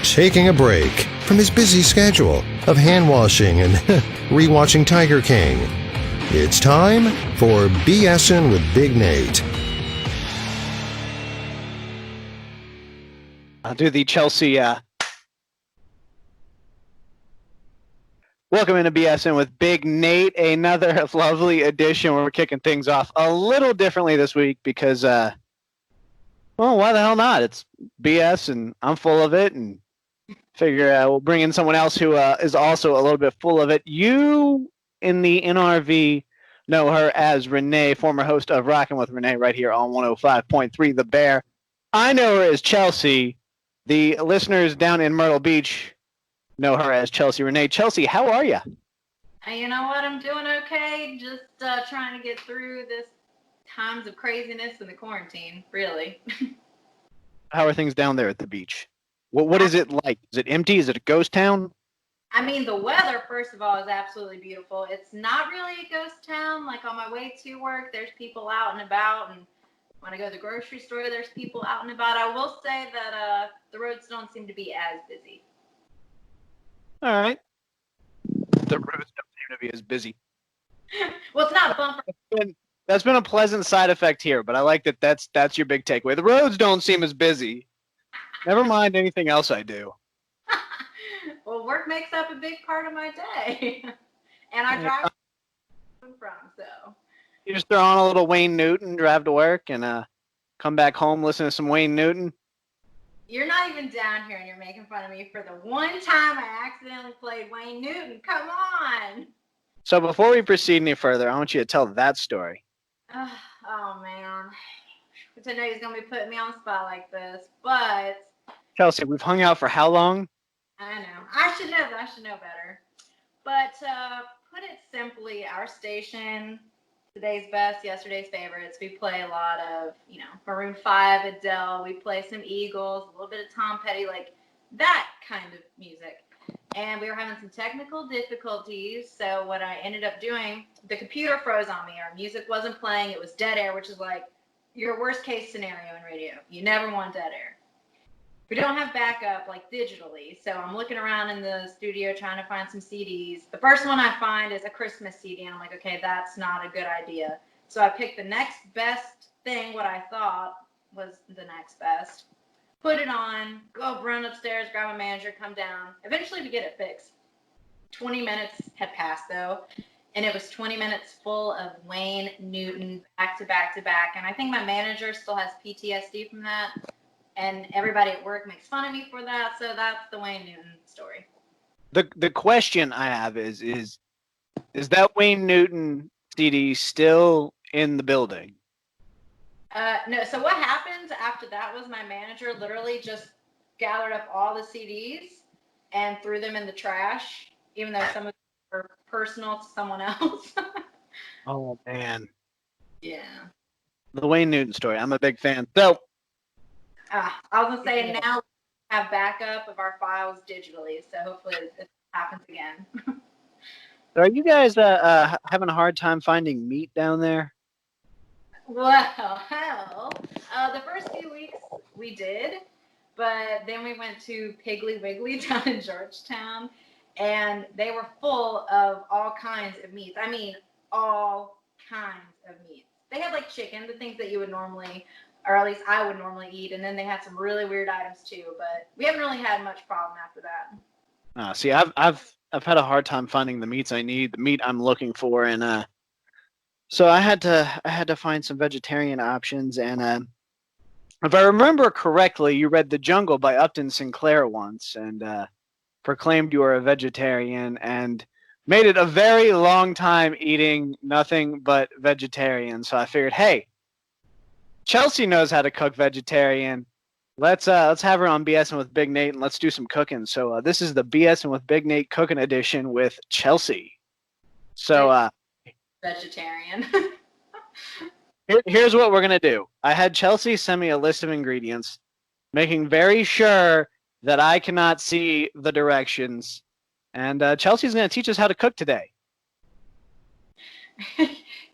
Taking a break from his busy schedule of hand-washing and rewatching Tiger King. It's time for BSing with Big Nate. I'll do the Chelsey. Welcome into BSing with Big Nate. Another lovely edition where we're kicking things off a little differently this week because, well, why the hell not? It's BS and I'm full of it, and figure we'll bring in someone else who is also a little bit full of it. You in the NRV know her as Rene, former host of Rockin' with Rene right here on 105.3 The Bear. I know her as Chelsey. The listeners down in Myrtle Beach know her as Chelsey Rene. Chelsey, how are you? You know what? I'm doing okay. Just trying to get through this times of craziness in the quarantine, really. How are things down there at the beach? What is it like? Is it empty? Is it a ghost town? I mean, the weather, first of all, is absolutely beautiful. It's not really a ghost town. Like, on my way to work, there's people out and about, and when I go to the grocery store, there's people out and about. I will say that the roads don't seem to be as busy. All right. The roads don't seem to be as busy. Well, it's not fun for That's been a pleasant side effect here, but I like that that's your big takeaway. The roads don't seem as busy. Never mind anything else I do. Well, work makes up a big part of my day. And I drive from, so. You just throw on a little Wayne Newton, drive to work, and come back home, listen to some Wayne Newton. You're not even down here and you're making fun of me for the one time I accidentally played Wayne Newton. Come on. So before we proceed any further, I want you to tell that story. Oh, man. Which I know he's going to be putting me on the spot like this, but... Chelsey, we've hung out for how long? I know. I should know better. But put it simply, our station, today's best, yesterday's favorites. We play a lot of, Maroon 5, Adele. We play some Eagles, a little bit of Tom Petty, like that kind of music. And we were having some technical difficulties. So what I ended up doing, the computer froze on me. Our music wasn't playing. It was dead air, which is like your worst case scenario in radio. You never want dead air. We don't have backup like digitally, so I'm looking around in the studio trying to find some CDs. The first one I find is a Christmas CD, and I'm like, okay, that's not a good idea. So I picked the next best thing, what I thought was the next best, put it on, go run upstairs, grab a manager, come down. Eventually we get it fixed. 20 minutes had passed, though, and it was 20 minutes full of Wayne Newton back to back to back, and I think my manager still has PTSD from that. And everybody at work makes fun of me for that, so that's the Wayne Newton story. The question I have is that Wayne Newton CD still in the building? No, so what happened after that was my manager literally just gathered up all the CDs and threw them in the trash, even though some of them were personal to someone else. Oh, man. Yeah. The Wayne Newton story. I'm a big fan. So, I was going to say now we have backup of our files digitally, so hopefully it happens again. are you guys having a hard time finding meat down there? Well, hell, the first few weeks we did, but then we went to Piggly Wiggly down in Georgetown, and they were full of all kinds of meats. I mean, all kinds of meats. They had like chicken, the things that you would normally, or at least I would normally eat, and then they had some really weird items too. But we haven't really had much problem after that. See, I've had a hard time finding the meats I need, the meat I'm looking for, and so I had to find some vegetarian options. And if I remember correctly, you read The Jungle by Upton Sinclair once, and proclaimed you were a vegetarian, and made it a very long time eating nothing but vegetarian. So I figured, hey, Chelsey knows how to cook vegetarian. Let's have her on BSing with Big Nate, and let's do some cooking. So this is the BSing with Big Nate cooking edition with Chelsey. So vegetarian. here's what we're gonna do. I had Chelsey send me a list of ingredients, making very sure that I cannot see the directions. And Chelsea's gonna teach us how to cook today.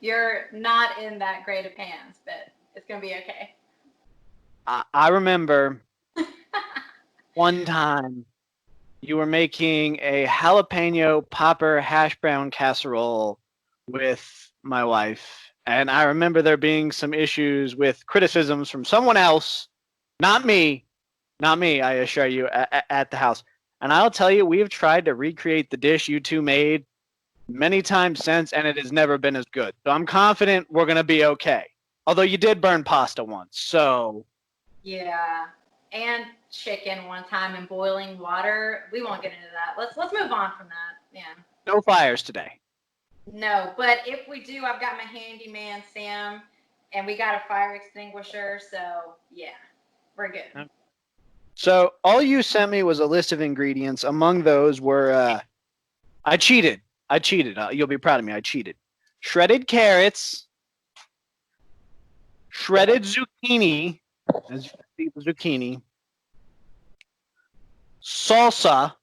You're not in that great of hands, but it's going to be okay. I remember one time you were making a jalapeno popper hash brown casserole with my wife. And I remember there being some issues with criticisms from someone else, not me, I assure you, at the house. And I'll tell you, we have tried to recreate the dish you two made many times since, and it has never been as good. So I'm confident we're going to be okay. Although you did burn pasta once, so. Yeah. And chicken one time in boiling water. We won't get into that. Let's move on from that. Yeah. No fires today. No, but if we do, I've got my handyman Sam, and we got a fire extinguisher. So yeah, we're good. So all you sent me was a list of ingredients. Among those were, I cheated. You'll be proud of me. I cheated. Shredded carrots, shredded zucchini, as you can see, the zucchini, salsa,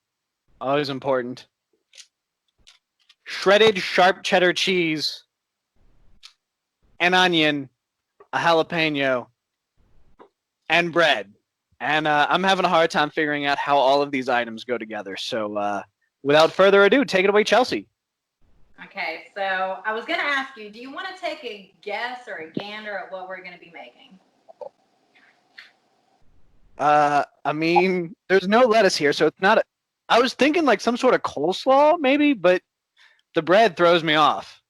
always important, shredded sharp cheddar cheese, an onion, a jalapeno, and bread. And I'm having a hard time figuring out how all of these items go together. So without further ado, take it away, Chelsey. Okay, so I was going to ask you, do you want to take a guess or a gander at what we're going to be making? I mean, there's no lettuce here, so it's not. I was thinking like some sort of coleslaw, maybe, but the bread throws me off.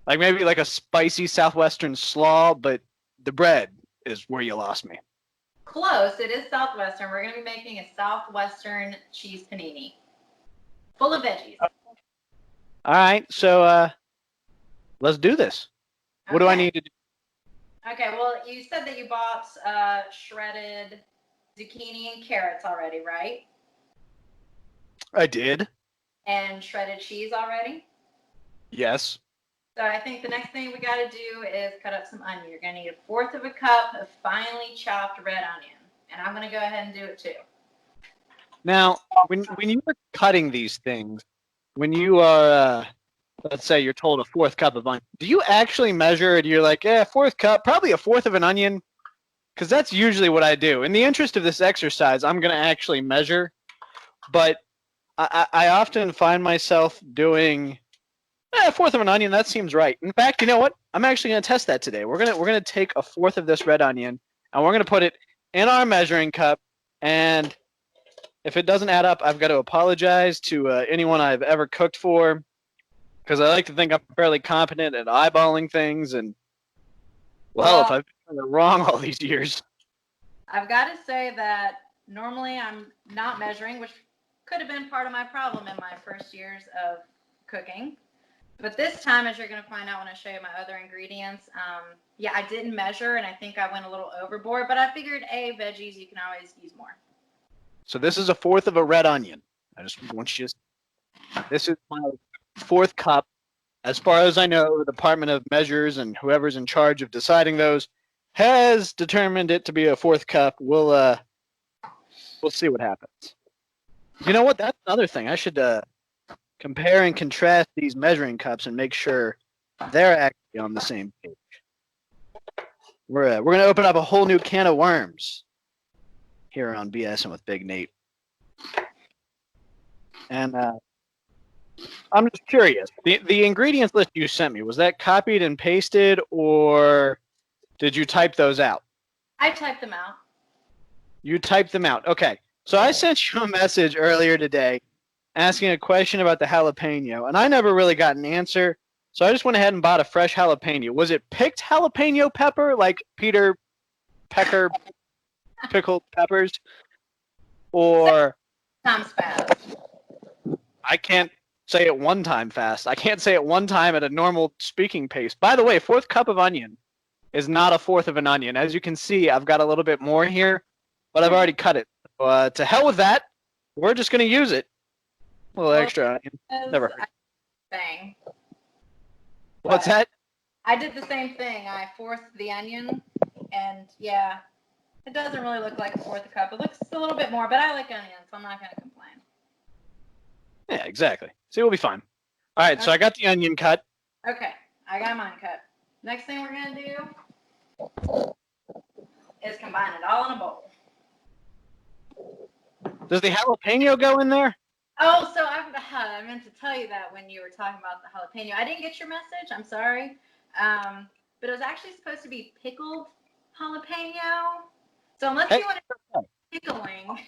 Like maybe like a spicy southwestern slaw, but the bread is where you lost me. Close. It is southwestern. We're going to be making a southwestern cheese panini, full of veggies. All right, so let's do this. What do I need to do? Okay, well, you said that you bought shredded zucchini and carrots already, right? I did. And shredded cheese already? Yes. So I think the next thing we got to do is cut up some onion. You're going to need 1/4 of a cup of finely chopped red onion. And I'm going to go ahead and do it too. Now, when you are cutting these things, when you are, let's say you're told a 1/4 cup of onion, do you actually measure it? You're like, 1/4 cup, probably a 1/4 of an onion? Because that's usually what I do. In the interest of this exercise, I'm going to actually measure. But I often find myself doing 1/4 of an onion. That seems right. In fact, you know what? I'm actually going to test that today. We're gonna take a 1/4 of this red onion, and we're going to put it in our measuring cup. And if it doesn't add up, I've got to apologize to anyone I've ever cooked for, because I like to think I'm fairly competent at eyeballing things. And well, if I've been wrong all these years, I've got to say that normally I'm not measuring, which could have been part of my problem in my first years of cooking. But this time, as you're going to find out when I show you my other ingredients, yeah, I didn't measure, and I think I went a little overboard. But I figured, veggies, you can always use more. So this is a 1/4 of a red onion. I just want you to. This is my 1/4 cup. As far as I know, the Department of Measures and whoever's in charge of deciding those has determined it to be a 1/4 cup. We'll see what happens. You know what? That's another thing. I should compare and contrast these measuring cups and make sure they're actually on the same page. We're gonna open up a whole new can of worms here on BSing with Big Nate. And I'm just curious. The ingredients list you sent me, was that copied and pasted, or did you type those out? I typed them out. You typed them out. Okay. So I sent you a message earlier today asking a question about the jalapeno, and I never really got an answer. So I just went ahead and bought a fresh jalapeno. Was it picked jalapeno pepper, like Peter Pecker pickled peppers? Or Times fast. I can't say it one time fast. I can't say it one time at a normal speaking pace. By the way, 1/4 cup of onion is not a 1/4 of an onion. As you can see, I've got a little bit more here, but I've already cut it. So, to hell with that. We're just going to use it. A little extra onion. Never hurt. Thing. What's that? I did the same thing. I 1/4 the onion, and yeah, it doesn't really look like a 1/4 a cup. It looks a little bit more, but I like onions, so I'm not going to complain. Yeah, exactly. See, we'll be fine. All right, so I got the onion cut. Okay, I got mine cut. Next thing we're going to do is combine it all in a bowl. Does the jalapeno go in there? Oh, so I meant to tell you that when you were talking about the jalapeno. I didn't get your message. I'm sorry. But it was actually supposed to be pickled jalapeno. So unless you want to pickling,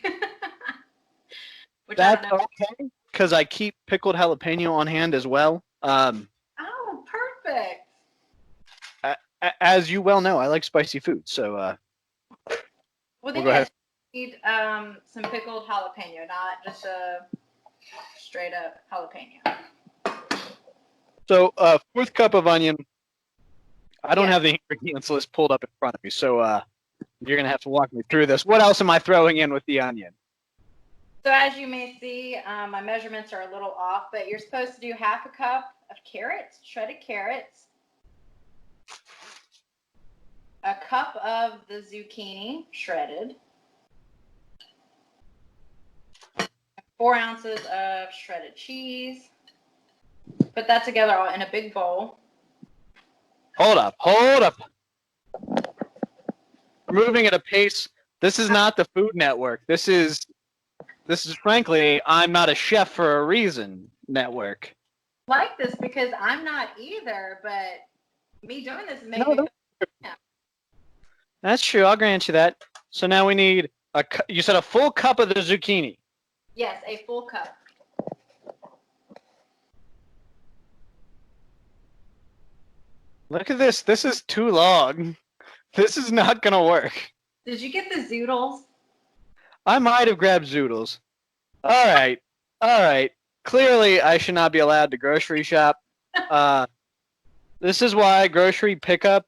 which That's I don't know. okay, because I keep pickled jalapeno on hand as well. Oh, perfect. As you well know, I like spicy food, so Well, then go ahead. you need some pickled jalapeno, not just a straight up jalapeno. So, fourth cup of onion. I don't Yeah. have the ingredients list pulled up in front of me, so you're going to have to walk me through this. What else am I throwing in with the onion? So as you may see, my measurements are a little off, but you're supposed to do half a cup of carrots, shredded carrots, a cup of the zucchini, shredded, 4 ounces of shredded cheese. Put that together all in a big bowl. Hold up. We're moving at a pace. This is not the Food Network. This is frankly, I'm not a chef for a reason network. Like this because I'm not either, but me doing this is making me. That's true. I'll grant you that. So now we need you said a full cup of the zucchini. Yes, a full cup. Look at this. This is too long. This is not going to work. Did you get the zoodles? I might have grabbed zoodles. All right. Clearly, I should not be allowed to grocery shop. This is why grocery pickup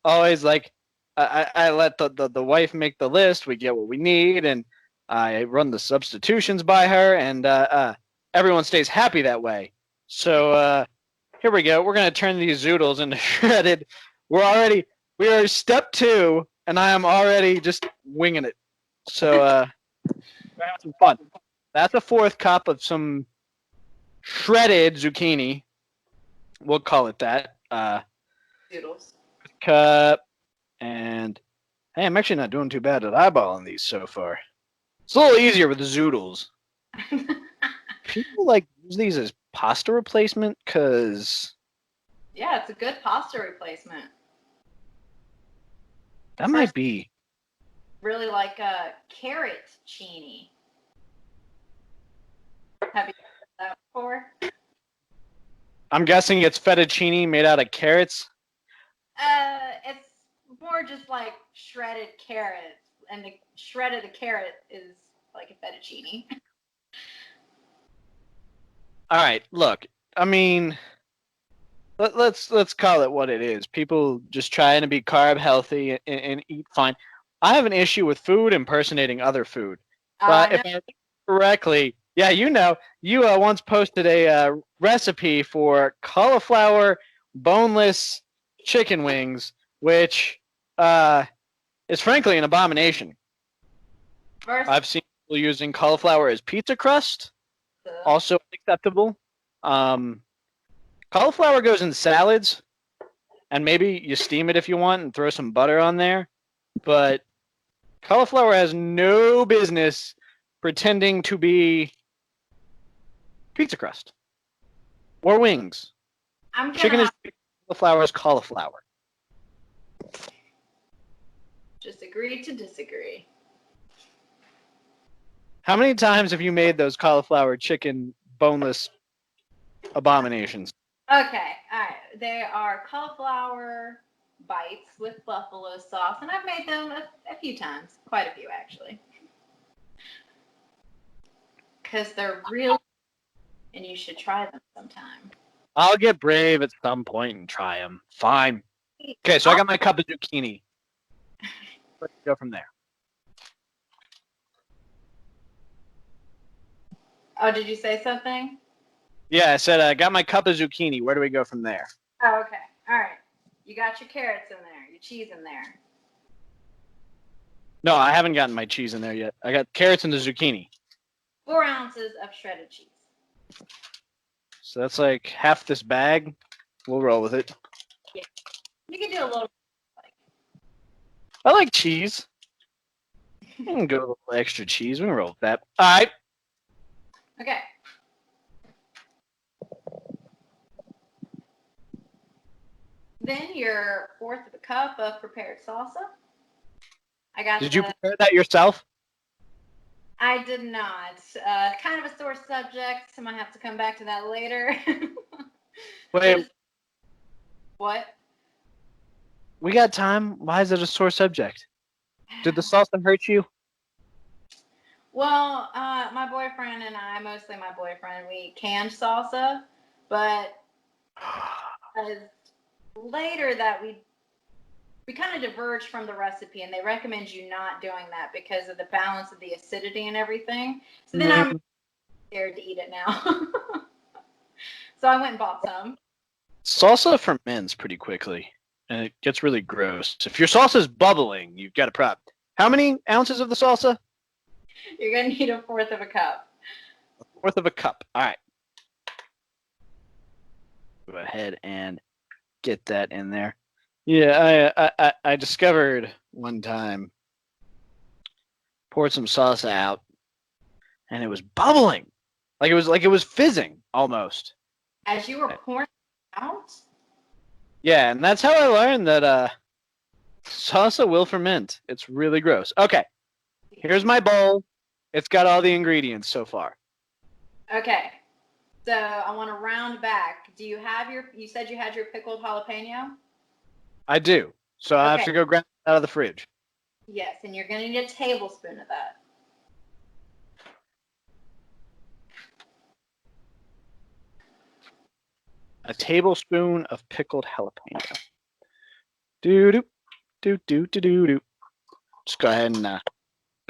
always like I let the wife make the list. We get what we need, and I run the substitutions by her, and everyone stays happy that way. So here we go. We're gonna turn these zoodles into shredded. We are step 2, and I am already just winging it. So we're having some fun. That's a fourth cup of some shredded zucchini. We'll call it that. Zoodles. Cup. And hey, I'm actually not doing too bad at eyeballing these so far. It's a little easier with the zoodles. People like use these as pasta replacement because Yeah, it's a good pasta replacement. that might be. Really like a carrot chini. Have you had that before? I'm guessing it's fettuccine made out of carrots. It's more just like shredded carrots, and the shred of the carrot is like a fettuccine. All right, look. I mean, let's call it what it is. People just trying to be carb healthy and eat fine. I have an issue with food impersonating other food. But if I remember correctly, yeah, you once posted a recipe for cauliflower boneless chicken wings, which is frankly an abomination. I've seen people using cauliflower as pizza crust, also acceptable. Cauliflower goes in salads, and maybe you steam it if you want and throw some butter on there, but cauliflower has no business pretending to be pizza crust or wings. Chicken is cauliflower is cauliflower. Just agree to disagree. How many times have you made those cauliflower chicken boneless abominations? Okay, all right. They are cauliflower bites with buffalo sauce, and I've made them a few times, quite a few actually, because they're real, and you should try them sometime. I'll get brave at some point and try them. Fine. Okay, so I got my cup of zucchini. Let's go from there. Oh, did you say something? Yeah, I said I got my cup of zucchini. Where do we go from there? Oh, okay. All right. You got your carrots in there, your cheese in there. No, I haven't gotten my cheese in there yet. I got carrots and the zucchini. 4 ounces of shredded cheese. So that's like half this bag. We'll roll with it. Yeah. You can do a little. I like cheese. We can go a little extra cheese. We can roll with that. All right. Okay. Then your fourth of a cup of prepared salsa. I got. Did you prepare that yourself? I did not. Kind of a sore subject. So I might have to come back to that later. Wait, What? we got time. Why is it a sore subject? Did the salsa hurt you? Well, my boyfriend and I, mostly my boyfriend, we canned salsa, but later that we kind of diverged from the recipe, and they recommend you not doing that because of the balance of the acidity and everything. So then I'm scared to eat it now. So I went and bought some. Salsa ferments pretty quickly, and it gets really gross. If your salsa's bubbling, you've got a problem. How many ounces of the salsa? You're going to need a fourth of a cup. A fourth of a cup. All right. Go ahead and get that in there. Yeah, I discovered one time, poured some salsa out, and it was bubbling, like it was fizzing almost. As you were pouring it out? Yeah, and that's how I learned that salsa will ferment. It's really gross. Okay, here's my bowl. It's got all the ingredients so far. Okay. So I want to round back. Do you have you said you had your pickled jalapeno? I do. So I have to go grab it out of the fridge. Yes, and you're going to need a tablespoon of that. A tablespoon of pickled jalapeno. Do. Just go ahead and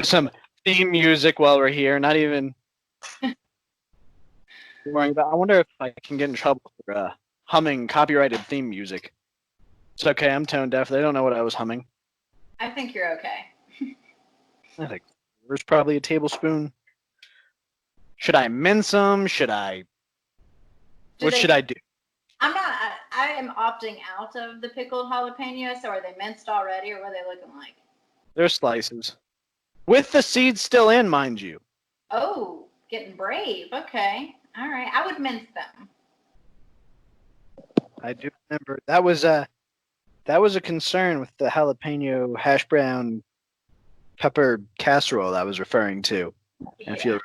some theme music while we're here. Not even worrying about. I wonder if I can get in trouble for humming copyrighted theme music. It's okay. I'm tone deaf. They don't know what I was humming. I think you're okay. I think there's probably a tablespoon. Should I mince them? Should I? What should I do? I am opting out of the pickled jalapeno. So are they minced already, or what are they looking like? They're slices. With the seeds still in, mind you. Oh, getting brave. Okay. All right. I would mince them. I do remember that was a concern with the jalapeno hash brown pepper casserole I was referring to. Yeah. If you're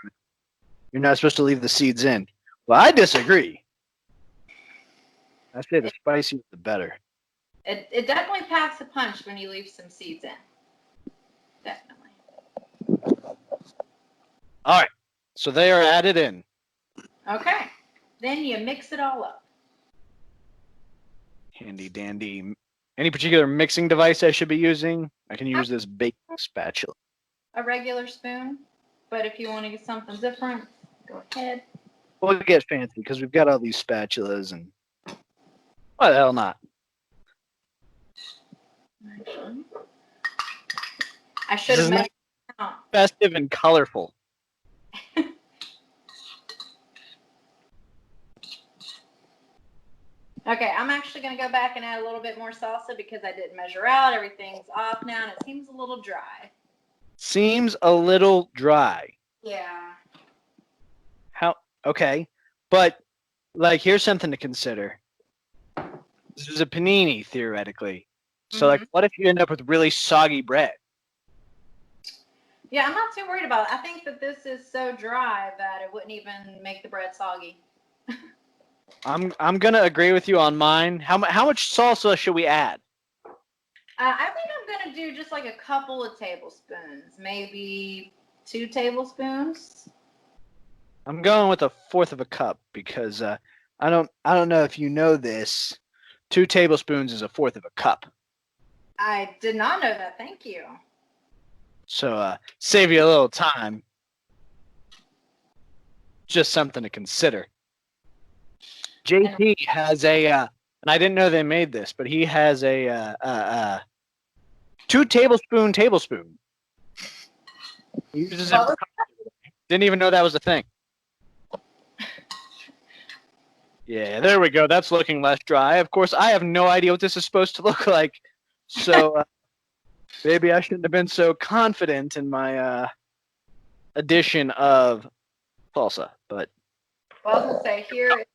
not supposed to leave the seeds in. Well, I disagree. I say the spicier the better. It definitely packs a punch when you leave some seeds in. Definitely. All right. So they are added in. Okay. Then you mix it all up. Handy dandy. Any particular mixing device I should be using? I can use this baking spatula. A regular spoon. But if you want to get something different, go ahead. We'll get fancy because we've got all these spatulas and why the hell not? Actually, I should have measured it out. Festive and colorful. Okay, I'm actually going to go back and add a little bit more salsa because I didn't measure out. Everything's off now, and it seems a little dry. Seems a little dry. Yeah. How? Okay. But, like, here's something to consider. This is a panini, theoretically. So, like, what if you end up with really soggy bread? Yeah, I'm not too worried about it. I think that this is so dry that it wouldn't even make the bread soggy. I'm gonna agree with you on mine. How much salsa should we add? I think I'm gonna do just like a couple of tablespoons, maybe 2 tablespoons. I'm going with a fourth of a cup because I don't know if you know this. 2 tablespoons is a fourth of a cup. I did not know that. Thank you. So save you a little time. Just something to consider. JP has a, and I didn't know they made this, but he has a 2 tablespoon. He uses it. Didn't even know that was a thing. Yeah, there we go. That's looking less dry. Of course, I have no idea what this is supposed to look like. So maybe I shouldn't have been so confident in my addition of salsa. But Well, I was gonna say here is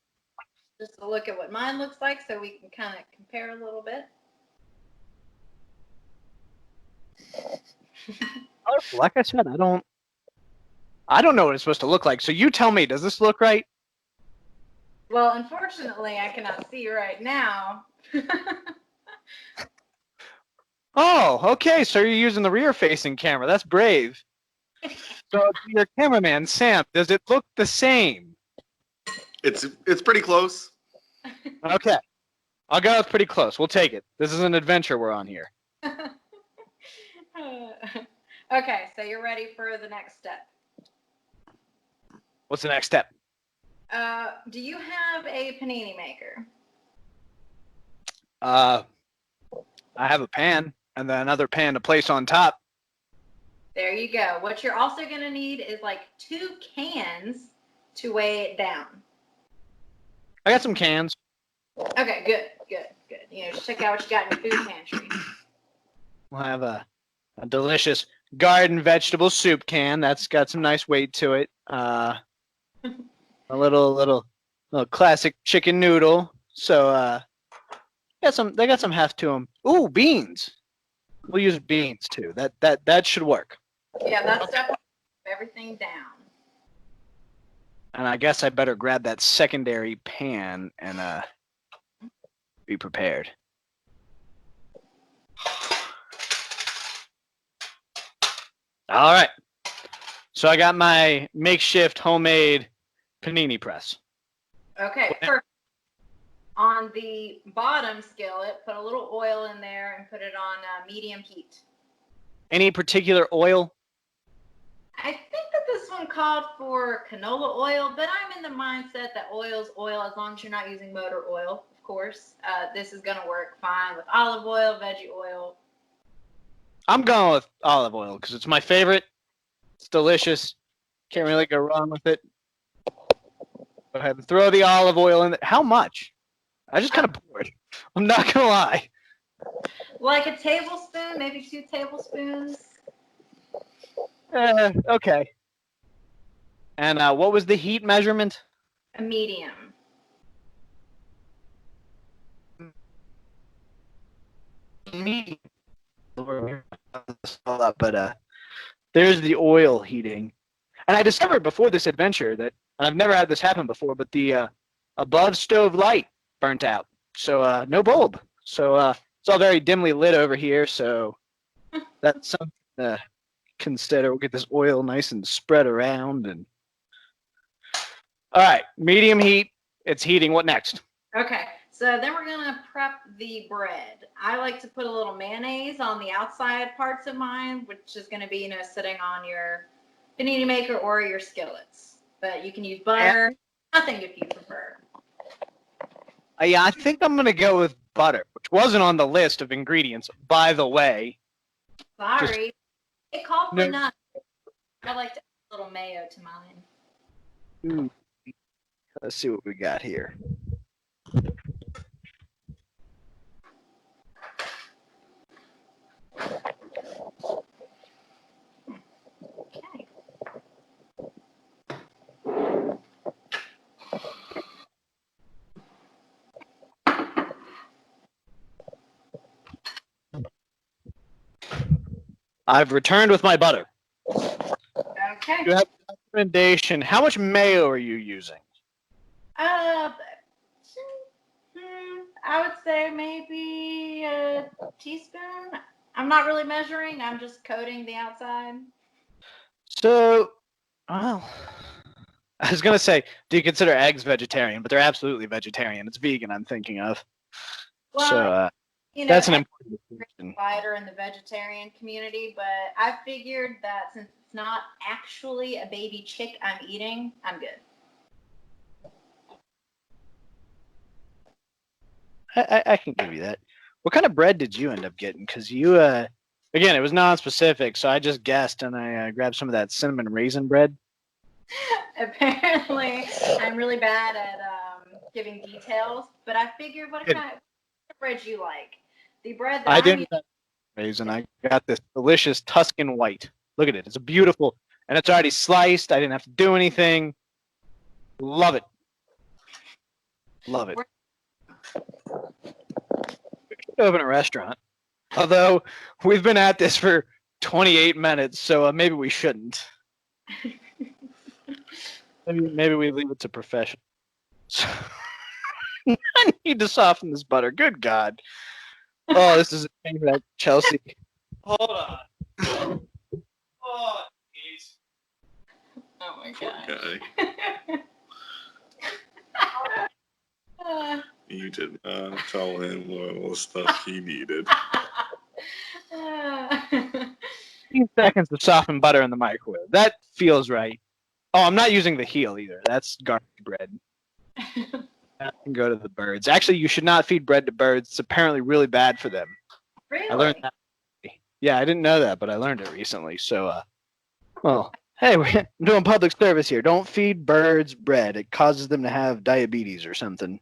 just a look at what mine looks like, so we can kind of compare a little bit. like I said, I don't know what it's supposed to look like. So you tell me, does this look right? Well, unfortunately, I cannot see right now. Oh, okay. So you're using the rear-facing camera. That's brave. So to your cameraman, Sam, does it look the same? It's pretty close. Okay. I'll go with pretty close. We'll take it. This is an adventure we're on here. Okay, so you're ready for the next step. What's the next step? Do you have a panini maker? I have a pan and then another pan to place on top. There you go. What you're also going to need is like 2 cans to weigh it down. I got some cans. Okay, good. You know, just check out what you got in your food pantry. We'll have a delicious garden vegetable soup can. That's got some nice weight to it. A little classic chicken noodle. So they got some heft to them. Ooh, beans. We'll use beans too. That should work. Yeah, that's definitely everything down. And I guess I better grab that secondary pan and be prepared. All right. So I got my makeshift homemade panini press. Okay, perfect. On the bottom skillet, put a little oil in there and put it on medium heat. Any particular oil? I think that this one called for canola oil, but I'm in the mindset that oil's oil as long as you're not using motor oil, of course. This is going to work fine with olive oil, veggie oil. I'm going with olive oil because it's my favorite. It's delicious. Can't really go wrong with it. Go ahead and throw the olive oil in there. How much? I just kind of poured. I'm not going to lie. Like a tablespoon, maybe 2 tablespoons. Okay. And what was the heat measurement? A medium. But there's the oil heating. And I discovered before this adventure that, and I've never had this happen before, but the above stove light burnt out. So no bulb. So it's all very dimly lit over here. So that's something to consider. We'll get this oil nice and spread around. And all right, medium heat. It's heating. What next? Okay, so then we're going to prep the bread. I like to put a little mayonnaise on the outside parts of mine, which is going to be, you know, sitting on your panini maker or your skillets. But you can use butter, nothing if you prefer. Yeah, I think I'm going to go with butter, which wasn't on the list of ingredients, by the way. Sorry. It called for No. none. I like to add a little mayo to mine. Let's see what we got here. Okay. I've returned with my butter. Okay. You have a recommendation. How much mayo are you using? I would say maybe a teaspoon. I'm not really measuring. I'm just coating the outside. So, well, I was going to say, do you consider eggs vegetarian? But they're absolutely vegetarian. It's vegan I'm thinking of. Well, So you know, that's an eggs important are question. wider in the vegetarian community, but I figured that since it's not actually a baby chick I'm eating, I'm good. I can give you that. What kind of bread did you end up getting? Because you, again, it was non-specific, so I just guessed, and I grabbed some of that cinnamon raisin bread. Apparently, I'm really bad at giving details, but I figured what kind of bread you like. The bread that I I'm didn't raisin. I got this delicious Tuscan white. Look at it. It's a beautiful, and it's already sliced. I didn't have to do anything. Love it. Love it. We could open a restaurant. Although we've been at this for 28 minutes, so maybe we shouldn't. Maybe we leave it to professionals. I need to soften this butter. Good God. Oh, this is a thing that Chelsey. Hold on. Oh, jeez. Oh my Poor god. guy. You did not tell him all the stuff he needed. 15 seconds to soften butter in the microwave. That feels right. Oh, I'm not using the heel either. That's garbage bread. That can go to the birds. Actually, you should not feed bread to birds. It's apparently really bad for them. Really? I learned that. Yeah, I didn't know that, but I learned it recently. So, well, hey, I'm doing public service here. Don't feed birds bread. It causes them to have diabetes or something.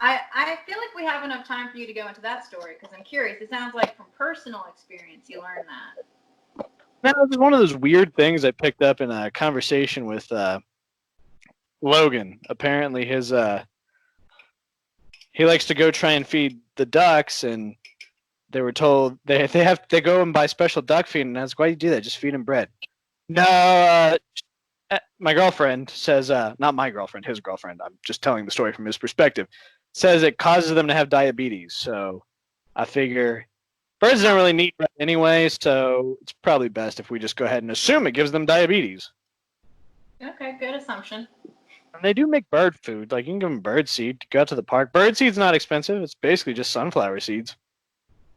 I feel like we have enough time for you to go into that story because I'm curious. It sounds like from personal experience you learned that. That was one of those weird things I picked up in a conversation with Logan. Apparently, he likes to go try and feed the ducks, and they were told they go and buy special duck feed, and I was like, why do you do that? Just feed them bread. No, my girlfriend says, not my girlfriend, his girlfriend. I'm just telling the story from his perspective. Says it causes them to have diabetes. So I figure birds don't really need bread anyway, so it's probably best if we just go ahead and assume it gives them diabetes. Okay, good assumption. And they do make bird food. Like, you can give them bird seed to go out to the park. Bird seed's not expensive. It's basically just sunflower seeds.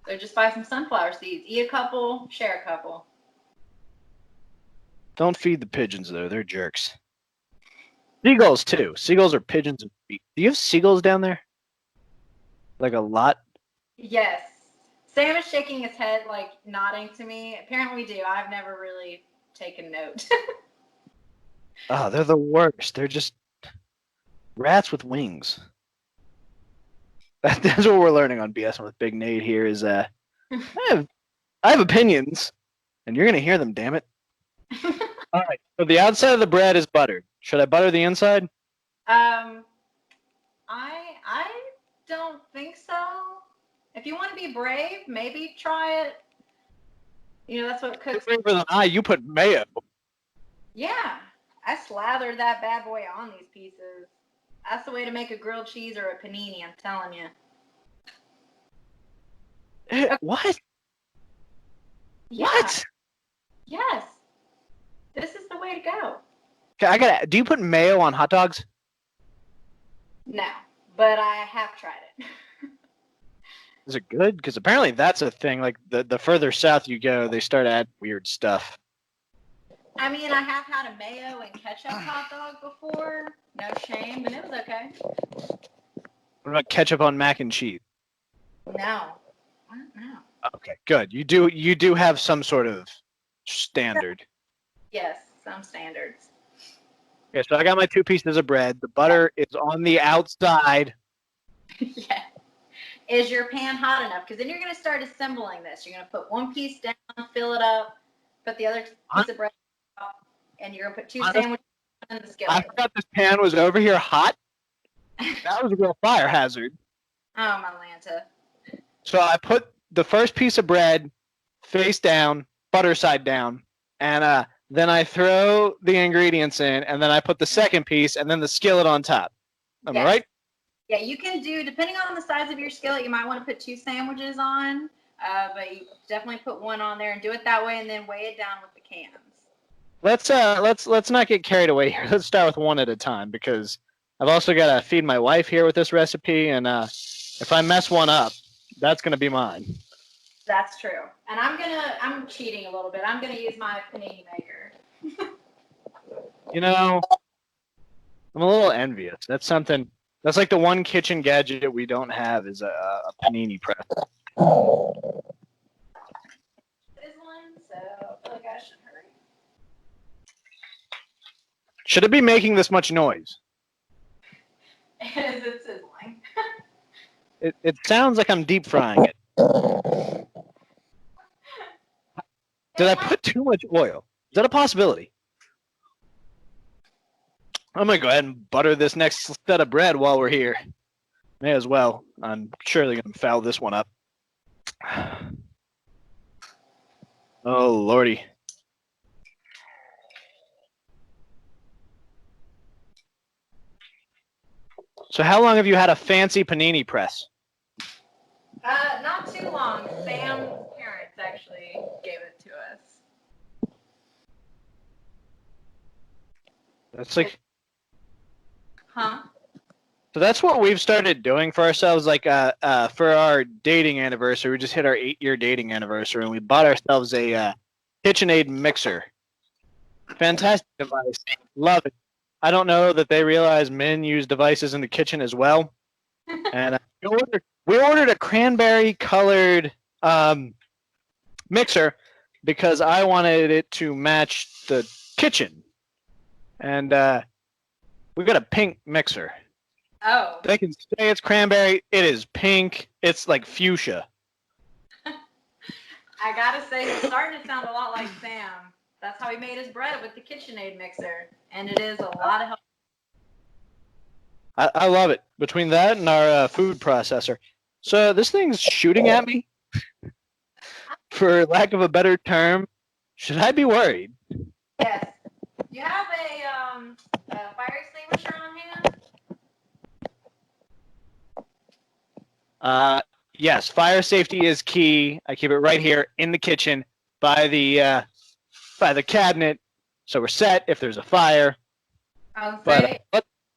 So just buy some sunflower seeds. Eat a couple, share a couple. Don't feed the pigeons, though. They're jerks. Seagulls, too. Seagulls are pigeons and feet. Do you have seagulls down there? Like a lot? Yes. Sam is shaking his head, like nodding to me. Apparently we do. I've never really taken note. Oh, they're the worst. They're just rats with wings. That's what we're learning on BS with Big Nate here is I have opinions, and you're going to hear them, damn it. All right, so the outside of the bread is buttered. Should I butter the inside? I don't think so. If you want to be brave, maybe try it. You know, that's what cooks. Braver than I, you put mayo. Yeah, I slathered that bad boy on these pieces. That's the way to make a grilled cheese or a panini, I'm telling you. What? Yeah. What? Yes. This is the way to go. Okay, do you put mayo on hot dogs? No, but I have tried it. Is it good? Because apparently that's a thing. Like, the further south you go, they start adding weird stuff. I mean, I have had a mayo and ketchup hot dog before. No shame, and it was okay. What about ketchup on mac and cheese? No. What? No. Okay, good. You do have some sort of standard. Yes, some standards. Okay, so I got my 2 pieces of bread. The butter is on the outside. Yeah. Is your pan hot enough? Because then you're going to start assembling this. You're going to put one piece down, fill it up, put the other piece of bread up, and you're going to put 2 sandwiches in the skillet. I forgot this pan was over here hot. That was a real fire hazard. Oh, my Lanta. So I put the first piece of bread face down, butter side down, and then I throw the ingredients in, and then I put the second piece, and then the skillet on top. Am I right? Yeah, you can do, depending on the size of your skillet, you might want to put 2 sandwiches on, but you definitely put 1 on there and do it that way, and then weigh it down with the cans. Let's not get carried away here. Let's start with 1 at a time, because I've also got to feed my wife here with this recipe, and if I mess one up, that's gonna be mine. That's true. And I'm cheating a little bit. I'm gonna use my panini maker. You know, I'm a little envious. That's something. That's like the one kitchen gadget we don't have is a panini press. This one, so I feel like I should hurry. Should it be making this much noise? It's a It sounds like I'm deep frying it. Did I put too much oil? Is that a possibility? I'm going to go ahead and butter this next set of bread while we're here. May as well. I'm surely going to foul this one up. Oh, Lordy. So how long have you had a fancy panini press? Not too long. Sam's parents actually gave it to us. That's like... Huh? So that's what we've started doing for ourselves. Like, for our dating anniversary, we just hit our 8-year dating anniversary, and we bought ourselves a KitchenAid mixer. Fantastic device. Love it. I don't know that they realize men use devices in the kitchen as well. And we ordered a cranberry-colored mixer because I wanted it to match the kitchen. And we got a pink mixer. Oh. They can say it's cranberry. It is pink. It's like fuchsia. I gotta say, it's starting to sound a lot like Sam. That's how he made his bread with the KitchenAid mixer, and it is a lot of help. I love it. Between that and our food processor. So this thing's shooting at me. For lack of a better term, should I be worried? Yes. You have a fire extinguisher on hand? Yes, fire safety is key. I keep it right here in the kitchen by the cabinet, so we're set if there's a fire. But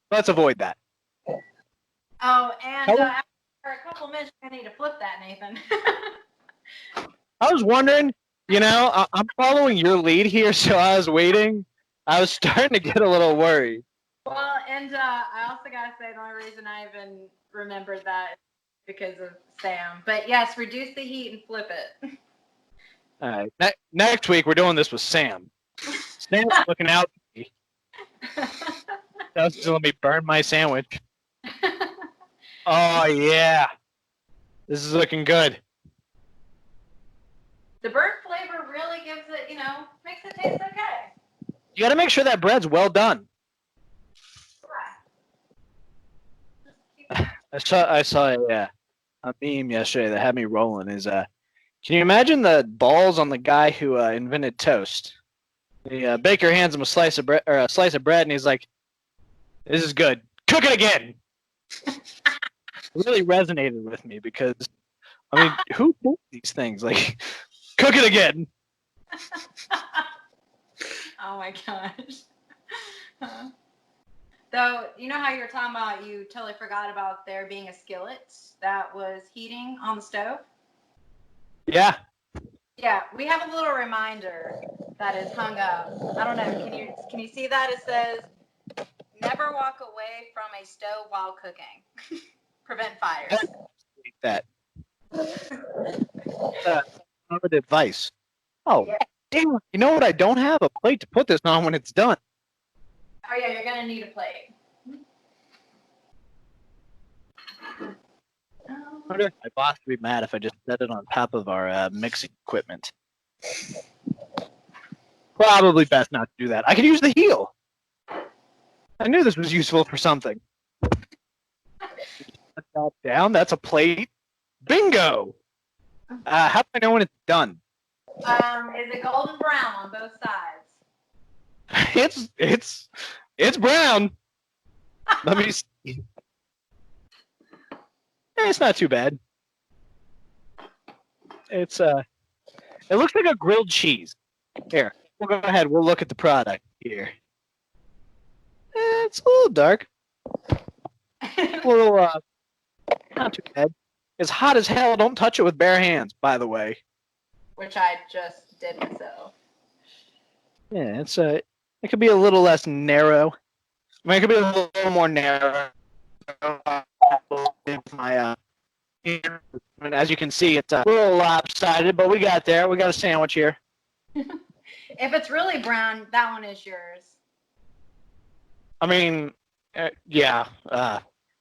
let's avoid that. Oh, and after a couple minutes, I need to flip that, Nathan. I was wondering, I'm following your lead here, so I was waiting. I was starting to get a little worried. Well, and I also gotta say the only reason I even remembered that is because of Sam. But yes, reduce the heat and flip it. All right. Next week, we're doing this with Sam. Sam's looking out for me. That's just let me burn my sandwich. Oh, yeah. This is looking good. The burnt flavor really gives it, makes it taste okay. You got to make sure that bread's well done. I saw a meme yesterday that had me rolling. Can you imagine the balls on the guy who invented toast? The baker hands him a slice of bread, and he's like, "This is good. Cook it again." It really resonated with me because, who does these things? Like, cook it again. Oh my gosh. So, you know how you were talking about you totally forgot about there being a skillet that was heating on the stove? Yeah. Yeah, we have a little reminder that is hung up. I don't know. Can you see that? It says, "Never walk away from a stove while cooking. Prevent fires." That. Good advice. Oh, yeah. Damn! You know what? I don't have a plate to put this on when it's done. Oh yeah, you're gonna need a plate. I wonder if my boss would be mad if I just set it on top of our mixing equipment. Probably best not to do that. I could use the heel. I knew this was useful for something. Put that down. That's a plate. Bingo! How do I know when it's done? Is it golden brown on both sides? It's brown. Let me see. It's not too bad. It looks like a grilled cheese. Here, we'll go ahead. We'll look at the product here. It's a little dark. A little, not too bad. It's hot as hell. Don't touch it with bare hands, by the way. Which I just did myself. Yeah, it could be a little less narrow. It could be a little more narrow. As you can see, it's a little lopsided, but we got there. We got a sandwich here. If it's really brown, that one is yours. Yeah.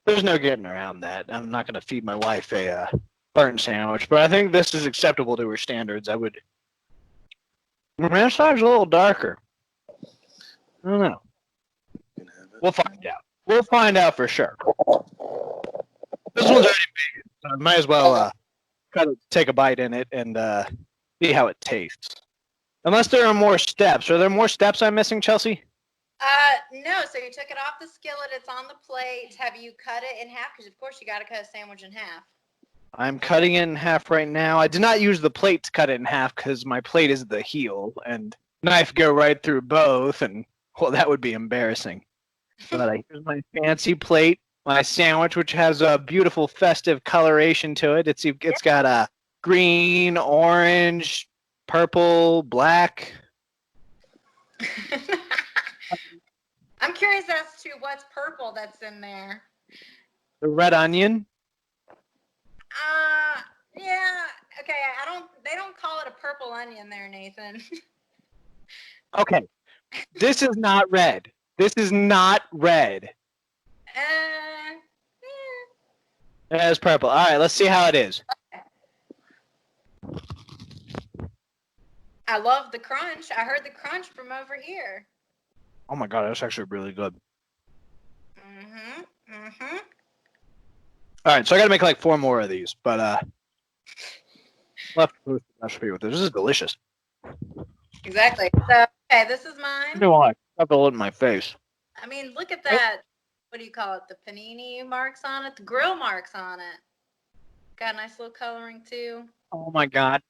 there's no getting around that. I'm not going to feed my wife a burnt sandwich, but I think this is acceptable to her standards. I would. My ranch side's a little darker. I don't know. You can have it. We'll find out. We'll find out for sure. This one's already big, so I might as well try to take a bite in it and see how it tastes. Unless there are more steps. Are there more steps I'm missing, Chelsea? No. So you took it off the skillet. It's on the plate. Have you cut it in half? Because of course you got to cut a sandwich in half. I'm cutting it in half right now. I did not use the plate to cut it in half because my plate is the heel and knife go right through both, and well, that would be embarrassing. But here's my fancy plate, my sandwich, which has a beautiful festive coloration to it. It's got a green, orange, purple, black. I'm curious as to what's purple that's in there. The red onion. Yeah. Okay. They don't call it a purple onion there, Nathan. Okay. This is not red. This is not red. Yeah. It has purple. All right, let's see how it is. I love the crunch. I heard the crunch from over here. Oh my god, that's actually really good. All right, so I got to make like 4 more of these, but left recipe with this. This is delicious. Exactly. So, okay, this is mine. I want to rub it in my face. I mean, look at that. What do you call it? The panini marks on it, the grill marks on it. Got a nice little coloring too. Oh my god,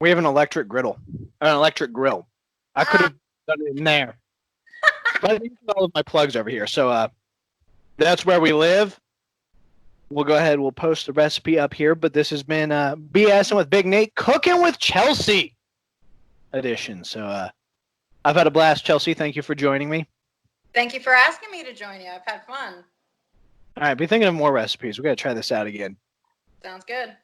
we have an electric grill. I could have done it in there, but I need all of my plugs over here. So that's where we live. We'll go ahead. We'll post the recipe up here. But this has been BSing with Big Nate, cooking with Chelsey edition. So I've had a blast, Chelsey. Thank you for joining me. Thank you for asking me to join you. I've had fun. All right, be thinking of more recipes. We got to try this out again. Sounds good.